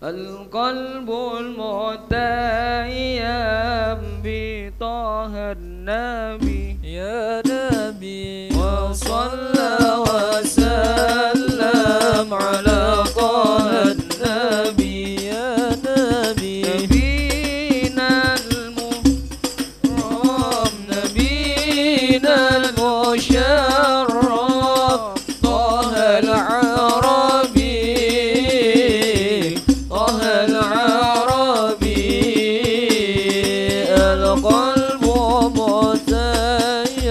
القلب المتيم بطه النبي يا نبي وصلى وسلم على طه النبي يا نبي نبينا المكرم نبينا المشرف طه العربي طه العربي القلب متيم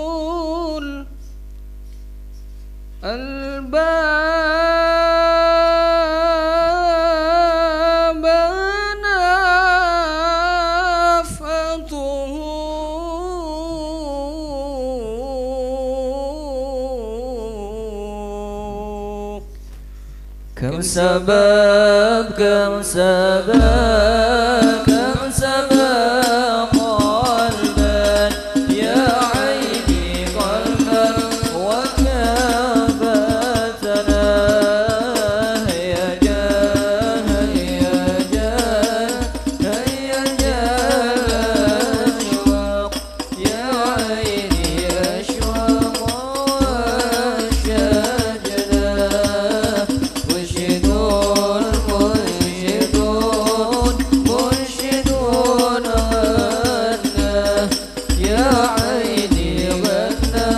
القبول الباب نافته كم سبب كم سبب كم سبب قلبا يا عيني قلبا وكابتنا هيا جاه هيا جاه هيا جاه أشواق يا عيني أشواق وشجنا منشدون غنى يا عيني غنى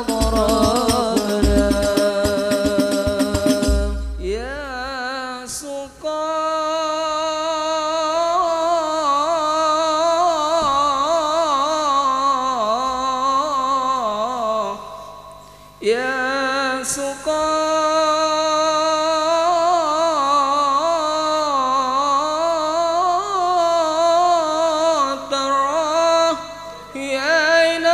بأضرارنا يا سقا يا سقا ترى عين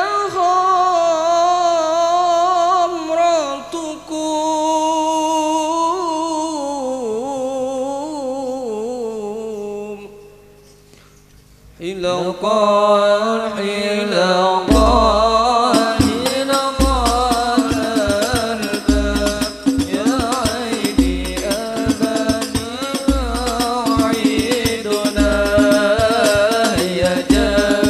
خمرتكم حلقان حلقان حلقان الباب يا عيني أباني موعدنا هيا جاه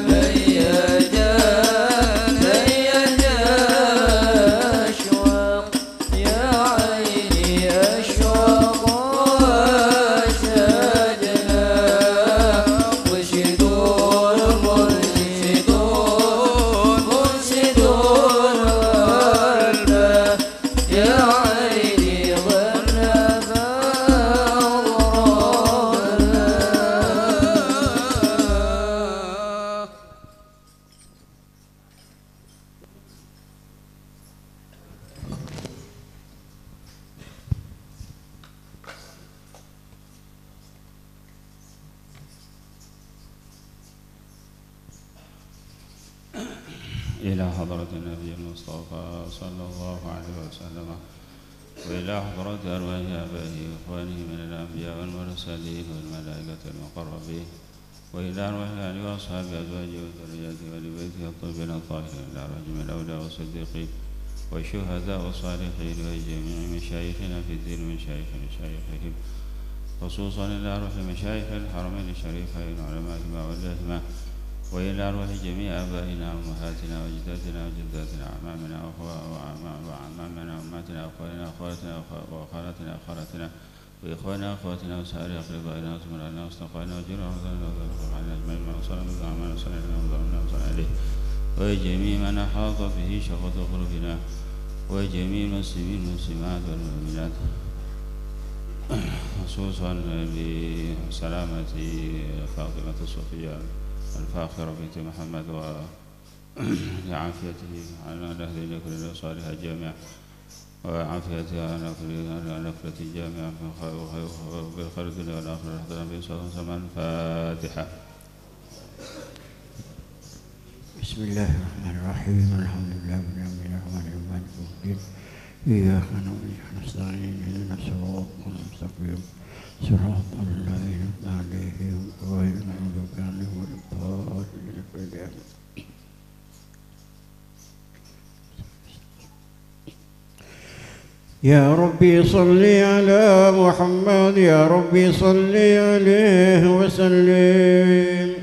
هيا جاه هيا جاه أشواق يا عيني أشواق وشجنا منشدون قلبا يا عيني غنى بأضرارنا إلى حضرة النبي المصطفى صلى الله عليه وسلم وإلى حضرة أرواح آبائه وإخوانه من الأنبياء والمرسلين والملائكة المقربين وإلى أرواح الآل وأصحاب أزواجه وذرياته ولبيته الطيبين الطاهرين إلى أرواح من الأولياء والصديقين والشهداء والصالحين وجميع مشايخنا في الدين مشايخهم خصوصا إلى أرواح مشايخ الحرمين الشريفين علمائهما ولاهما وإلى أرواح جميع آبائنا وأمهاتنا وأجدادنا وجداتنا أعمامنا وأعمامنا وأمهاتنا وأخواننا وأخواتنا وخالاتنا وخالاتنا وإخواننا وأخواتنا وسائر أقربائنا وزملائنا وأصدقائنا وجيراننا وذرياتنا أجمعين من وصل بالأعمال وصلى عليه وجميع من أحاط به شفقة قلوبنا وجميع المسلمين والمسلمات والمؤمنات خصوصا بسلامة فاطمة الصفية الفاخرة بنت محمد وعافيته على نهدي لكل صالحة جامعة وعافيتها على نفلة الجامعة بالخير الدنيا والآخرة حضرا في صلاة زمان الفاتحة. بسم الله الرحمن الرحيم الحمد لله رب العالمين الرحمن الرحيم مالك يوم الدين إياك نعبد وإياك نستعين اهدنا الصراط المستقيم صراط الذين أنعمت عليهم غير المغضوب عليهم ولا الضالين. يا ربي صل على محمد يا ربي صل عليه وسلم.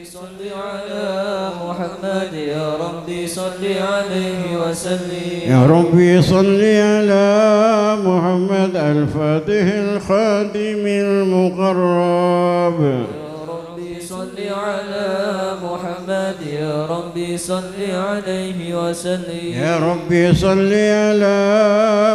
صل على محمد يا ربي صل عليه وسلم. يا ربي صل على محمد الفاتح الخاتم المقرب. يا ربي صل صل على محمد يا ربي صل عليه وسلم يا ربي صل على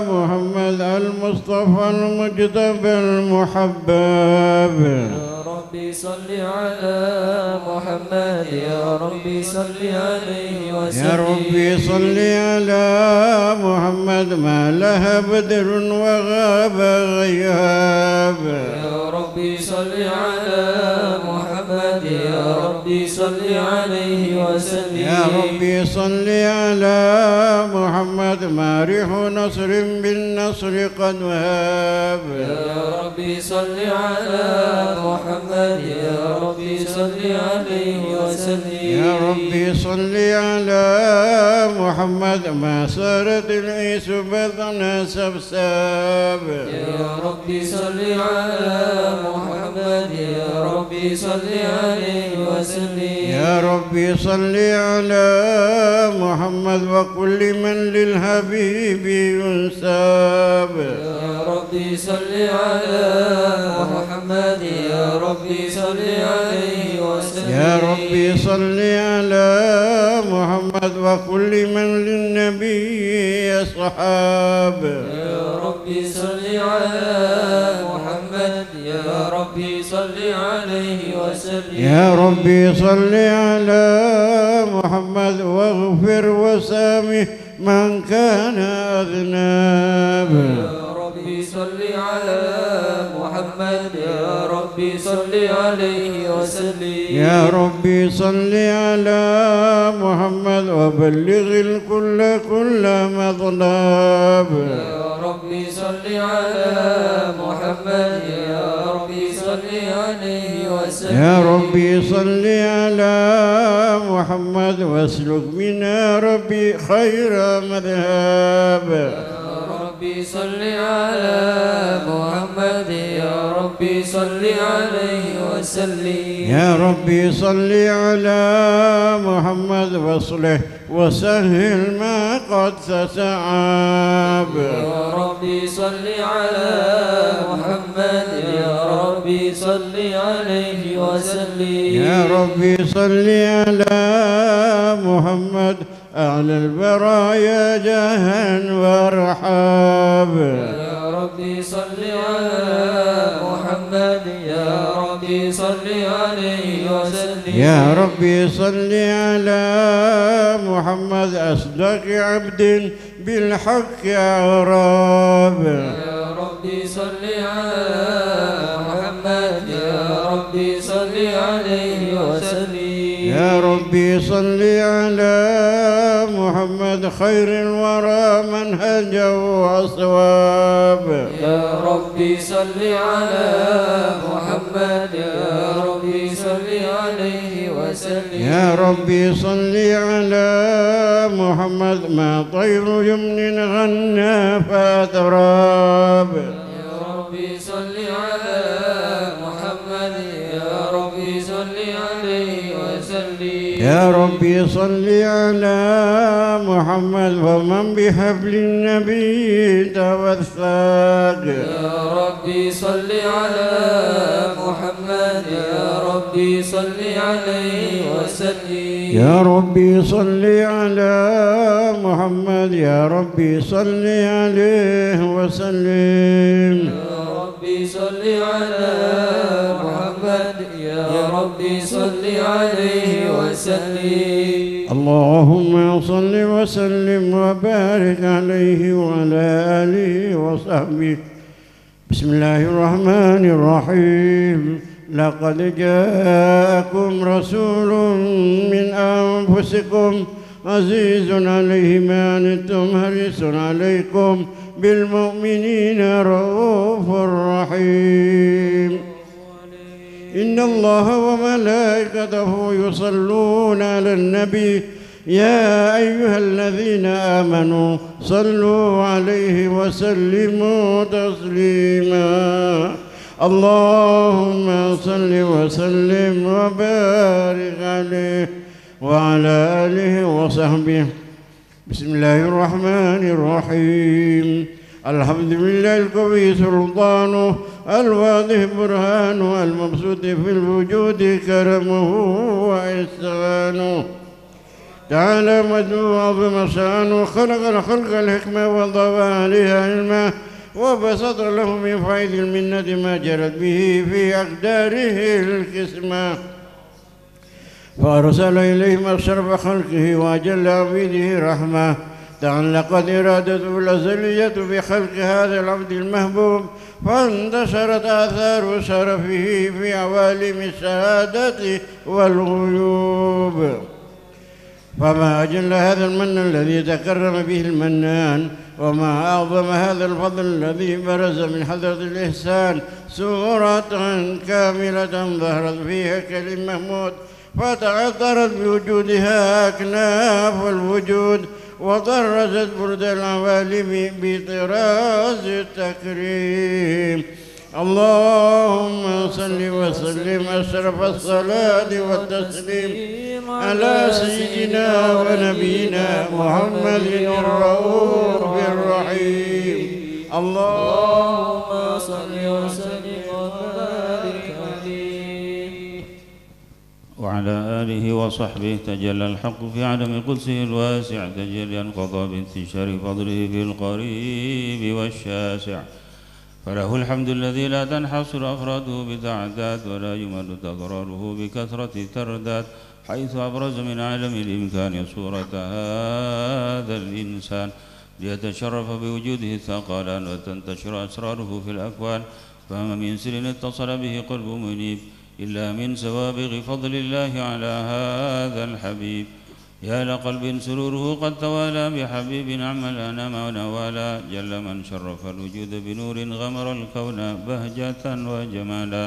محمد المصطفى المجتبى المحبب يا ربي صل على محمد يا ربي صل عليه وسلم يا ربي صل على محمد ما لها بدر وغاب غياب يا ربي صل على محمد يا ربي صل عليه وسلم يا ربي صل على محمد ما ريح نصر بالنصر قد وهاب يا ربي صل على محمد يا ربي صل عليه وسلم يا ربي صل على محمد ما سارت العيس بذنا سبساب يا ربي صل على محمد يا ربي صل عليه وسلم يا ربي صل على محمد وكل من للحبيب ينساب يا ربي صل على محمد يا ربي صل عليه وسلم يا ربي صل على محمد وكل من للنبي يصحاب يا ربي صل على محمد يا ربي صل عليه وسلم يا ربي صل على محمد واغفر وسامح من كان أذناب يا ربي صل على محمد يا ربي صل عليه وسلم يا ربي صل على محمد وبلغ الكل كل مطلب يا ربي صل على محمد يا ربي صل عليه وسلم يا ربي صل على محمد واسلك منا ربي خير مذهب يا ربي صل على محمد يا ربي صل عليه وسلم يا ربي صل على محمد واصلح وسهل ما قد تسعاب يا ربي صل على محمد يا ربي صل عليه وسلم يا ربي صل على محمد أعلى البرايا جاها وارحاب يا ربي صل على محمد يا ربي صل عليه وسلم يا ربي صل على محمد أصدق عبد بالحق أعراب يا ربي صل على محمد يا ربي صل عليه وسلم يا ربي صل على محمد خير الورى منهجا وأصواب يا ربي صل على محمد يا ربي صل عليه وسلم يا ربي صل على محمد ما طير يمن غنى فأتراب يا ربي صل على محمد يا ربي صل عليه وسلم يا ربي صل على محمد ومن بحبل النبي توثق يا ربي صل على محمد يا ربي صل عليه وسلم يا ربي صل على محمد يا ربي صل عليه وسلم يا ربي صل على محمد يا ربي صل عليه وسلم اللهم صل وسلم وبارك عليه وعلى آله وصحبه بسم الله الرحمن الرحيم لقد جاءكم رسول من أنفسكم عزيز عليه ما عنتم حريص عليكم بالمؤمنين رؤوف رحيم إن الله وملائكته يصلون على النبي يا أيها الذين آمنوا صلوا عليه وسلموا تسليما اللهم صل وسلم وبارك عليه وعلى آله وصحبه بسم الله الرحمن الرحيم الحمد لله القوي سلطانه، الواضح برهانه، المبسوط في الوجود كرمه وإحسانه. تعالى مجده وعظم شانه، خلق الخلق الحكمة وضوى عليها علما، وبسط له من فيض المنة ما جرت به في أقداره الكسمة، فأرسل إليهم أشرف خلقه وأجل عبيده رحمة. تعلقت إرادته الأزلية بخلق هذا العبد المحبوب، فانتشرت آثار شرفه في عوالم الشهادة والغيوب. فما أجل هذا المن الذي تكرم به المنان، وما أعظم هذا الفضل الذي برز من حضرة الإحسان سورة كاملة ظهرت فيها كلمة محمود، فتعطرت بوجودها أكناف الوجود، وطرزت برد العوالم بطراز التكريم. اللهم صل وسلم أشرف الصلاة والتسليم على سيدنا ونبينا محمد الرؤوف الرحيم. اللهم صل وسلم وبارك عليه وعلى آله وصحبه. تجلى الحق في عدم قدسه الواسع تجليا قضى بانتشار فضله في القريب والشاسع، فله الحمد الذي لا تنحصر أفراده بتعداد، ولا يمد تضراره بكثرة ترداد، حيث أبرز من عالم الإمكان صورة هذا الإنسان ليتشرف بوجوده الثقلان وتنتشر أسراره في الأكوان. فما من سر اتصل به قلب منيب إلا من سوابغ فضل الله على هذا الحبيب. يا لقلب سروره قد توالى بحبيب عم الأنام ونوالا، جل من شرف الوجود بنور غمر الكون بهجة وجمالا.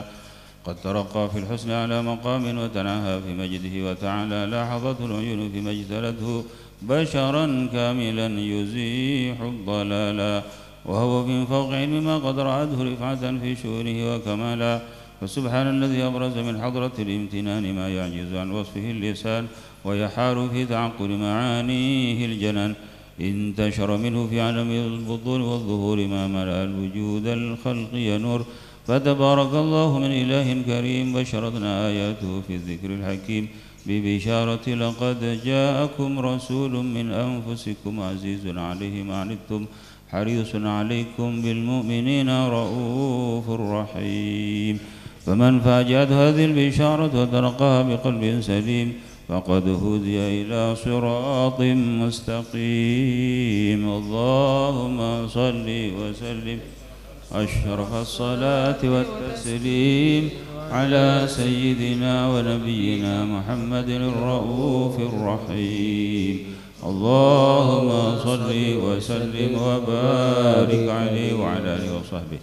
قد ترقى في الحسن على مقام وتناهى في مجده وتعالى، لاحظته العيون فيما اجتلته بشرا كاملا يزيح الضلالا، وهو من فوق علم ما قد رأته رفعة في شؤونه وكمالا. فسبحان الذي أبرز من حضرة الامتنان ما يعجز عن وصفه اللسان، ويحار في تعقل معانيه الجنان. انتشر منه في عالم البطون والظهور ما ملأ الوجود الخلقي نور. فتبارك الله من إله كريم، بشرتنا آياته في الذكر الحكيم ببشارة لقد جاءكم رسول من أنفسكم عزيز عليه ما عنتم حريص عليكم بالمؤمنين رؤوف رحيم. فمن فاجأت هذه البشارة وتلقاها بقلب سليم فقد هدي إلى صراط مستقيم. اللهم صل وسلم أشرف الصلاة والتسليم على سيدنا ونبينا محمد الرؤوف الرحيم. اللهم صل وسلم وبارك عليه وعلى آله وصحبه.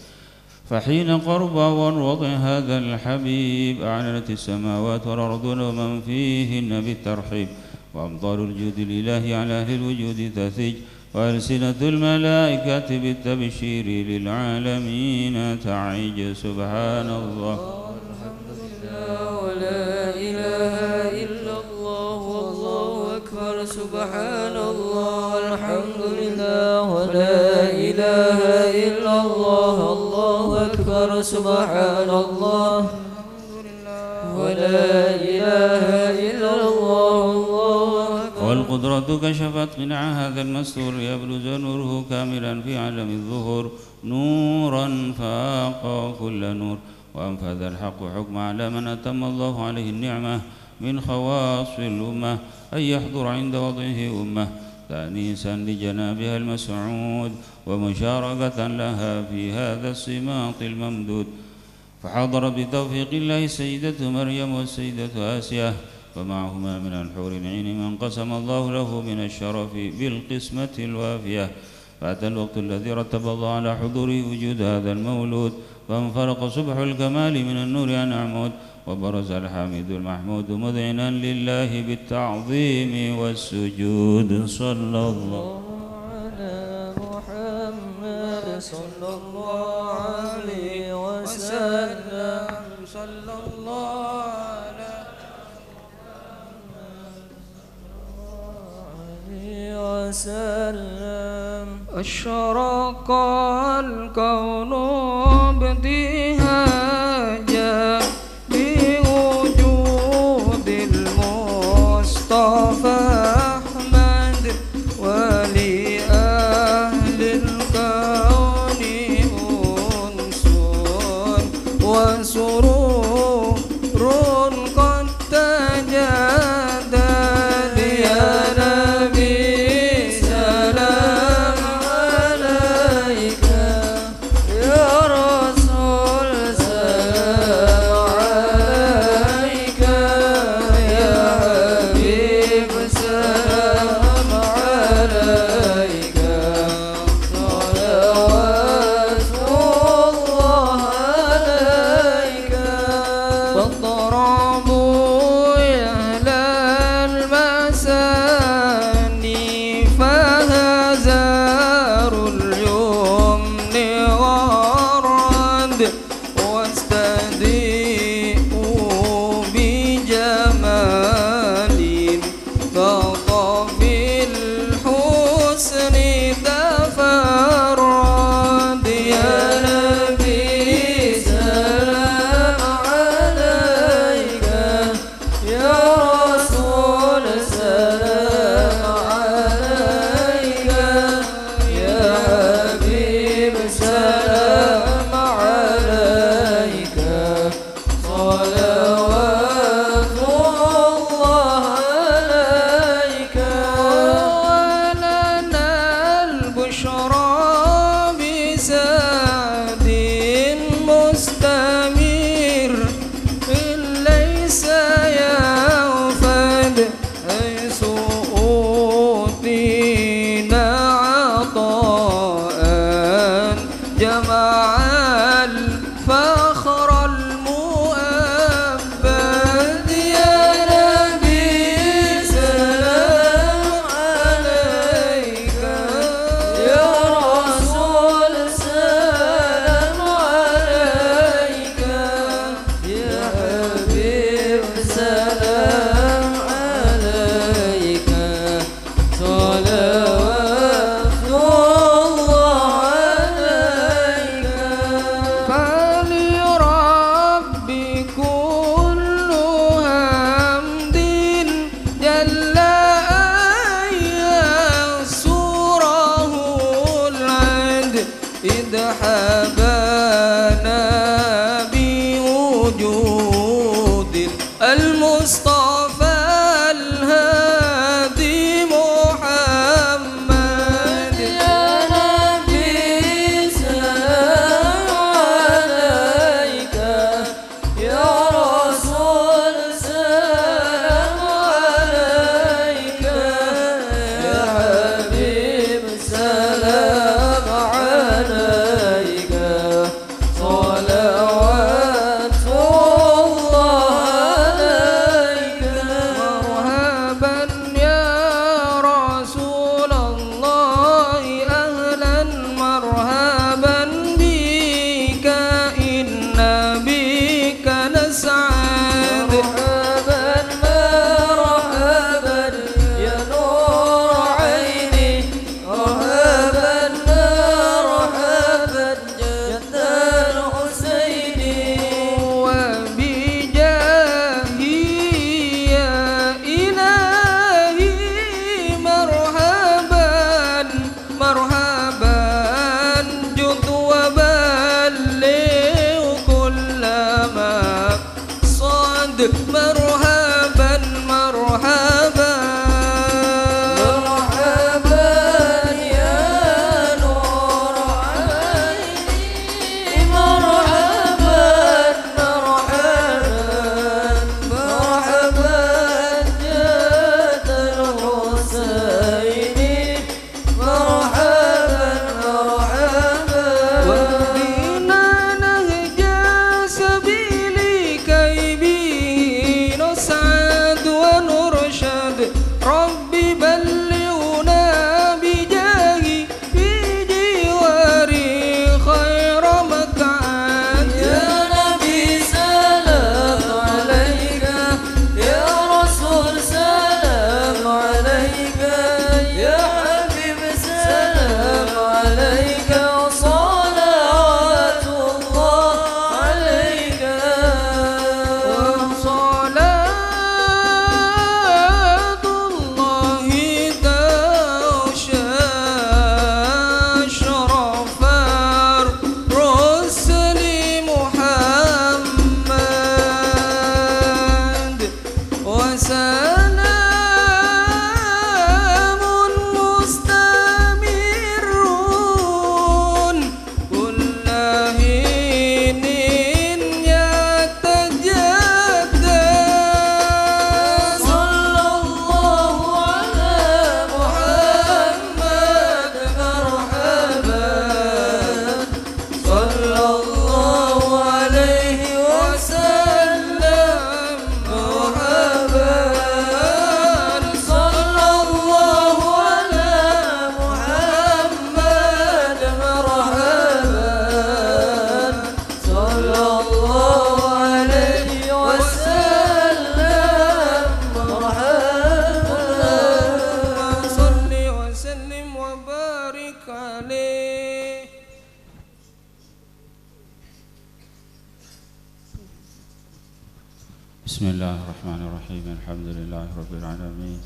فحين قرب ووضع هذا الحبيب أعلنت السماوات والأرض ومن فيهن بالترحيب، وأمطار الجود الإلهي على أهل الوجود تثج، وألسنة الملائكة بالتبشير للعالمين تعج. سبحان الله والحمد لله ولا إله إلا الله والله أكبر. سبحان الله والحمد لله ولا إله إلا الله الله أكبر. سبحان الله ولا إله إلا الله الله أكبر. والقدرة كشفت قناع هذا المستور يبرز نوره كاملا في عالم الظهور، نورا فاق كل نور. وأنفذ الحق حكم على من أتم الله عليه النعمة من خواص الأمة أن يحضر عند وضعه أمة تأنيسا لجنابها المسعود ومشاركة لها في هذا الصماط الممدود. فحضر بتوفيق الله السيدة مريم والسيدة آسيا، ومعهما من الحور العين من قسم الله له من الشرف بالقسمة الوافية. فأتى الوقت الذي رتب الله على حضوره وجود هذا المولود، فانفرق صبح الكمال من النور عن عمود، وبرز الحامد المحمود مذعنا لله بالتعظيم والسجود. صلى الله على محمد صلى الله عليه وسلم. صلى الله على محمد عليه وسلم. واشرق الكون ابتهاجا بوجود المصطفى أحمد ولأهل الكون أنس وسرور قد تجدد يا نبي سلام عليك يا رسول سلام عليك يا حبيب سلام عليك صلوات الله عليك فاضربوا يا أهل المساني فهزاروا اليمن والرد واستضيئوا بجمال كطف الحسن تفرد يا نبي سلام عليك يا رسول سلام عليك يا حبيب سلام عليك صلوات الله عليك ولنا البشرى بسعد مستمر ليس ينفد حيث أوتينا عطاء جمع الفخر المؤبد يا نبي سلام عليك يا رسول سلام عليك يا حبيب سلام عليك صلوات الله عليك فلربي كل حمد جل أن ينصره العد إذ حبانا بوجود المصطفى الهادي محمد يا نبي سلام عليك يا رسول سلام عليك يا حبيب سلام عليك صلوات الله عليك مرحبا يا رسول الله أهلا مرحبا بك إن بك نسعد مرحبا مرحبا يا نور عيني مرحبا مرحبا جد الحسين وبجاهه يا إلهي مرحبا مرحبا جد وبلغ كل مقصد مرحبا مرحبا مرحبا يا نور عيني مرحبا مرحبا مرحبا جد الحسين مرحبا مرحبا واهدنا نهج سبيلك به بسم الله الرحمن الرحيم الحمد لله رب العالمين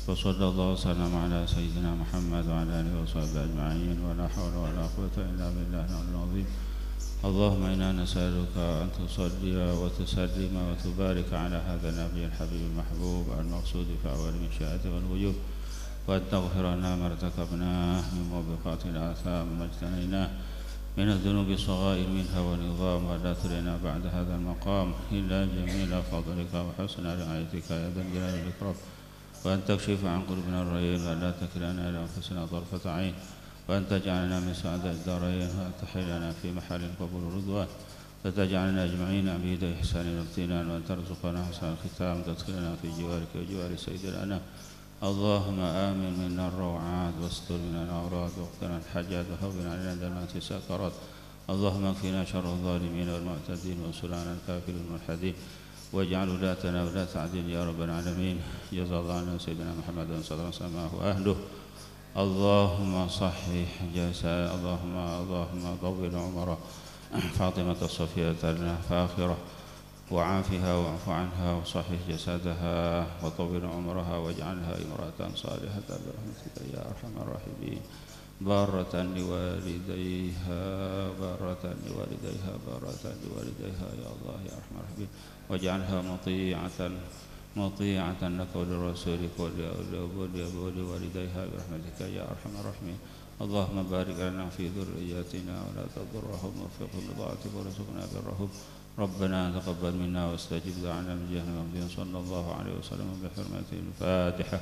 وصلى الله وسلم على سيدنا محمد وعلى آله وصحبه أجمعين ولا حول ولا قوة إلا بالله العظيم اللهم إنا نسألك أن تصلي وتسلم وتبارك على هذا النبي الحبيب المحبوب المقصود في أول المشاهد والغيوب وأن تغفر لنا ما ارتكبناه من موبقات الآثام وما اجتنيناه من الذنوب الصغائر منها والنظام ولا ترنا بعد هذا المقام إلا جميل فضلك وحسن رعايتك يا ذا الجلال والإكرام وأن تكشف عن قلوبنا الرين وأن لا تكلنا إلى أنفسنا طرفة عين وأن تجعلنا من سعداء الدارين وأن تحلنا في محل القبول والرضوان وتجعلنا أجمعين عبيد إحسان وامتنان وأن ترزقنا حسن الختام وتدخلنا في جوارك وجوار سيد الأنام اللهم آمن منا الروعات واستر منا الأوراد واقتنا الحاجات وهون علينا دمات السكرات اللهم اكفنا شر الظالمين والمعتدين وانصرنا الكافرين والملحدين واجعل ولاتنا ولاة عدل يا رب العالمين جزا الله عنا سيدنا محمد صلى الله عليه وسلم وأهله اللهم صحح جسد اللهم طول عمره فاطمة الصفية الفاخرة وعافها واعف عنها وصحح جسدها وطول عمرها واجعلها امرأة صالحة برحمتك يا أرحم الراحمين بارة لوالديها يا الله يا أرحم الراحمين واجعلها مطيعة لك ولرسولك ولوالديها برحمتك يا أرحم الراحمين اللهم بارك لنا في ذرياتنا ولا تضرهم ووفقهم لطاعتك وارزقنا برهم ربنا تقبل منا واستجب دعانا من جهنم صلى الله عليه وسلم بحرمة الفاتحة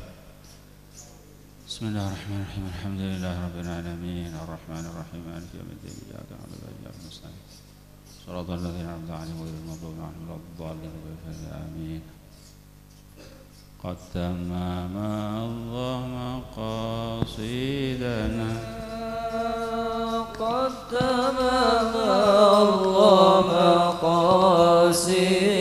بسم الله الرحمن الرحيم الحمد لله رب العالمين الرحمن الرحيم مالك يوم الدين إياك نعبد وإياك نستعين صراط الذين أنعمت عليهم غير المغضوب عليهم ولا الضالين آمين قد تمم الله مقاصدنا قد تمام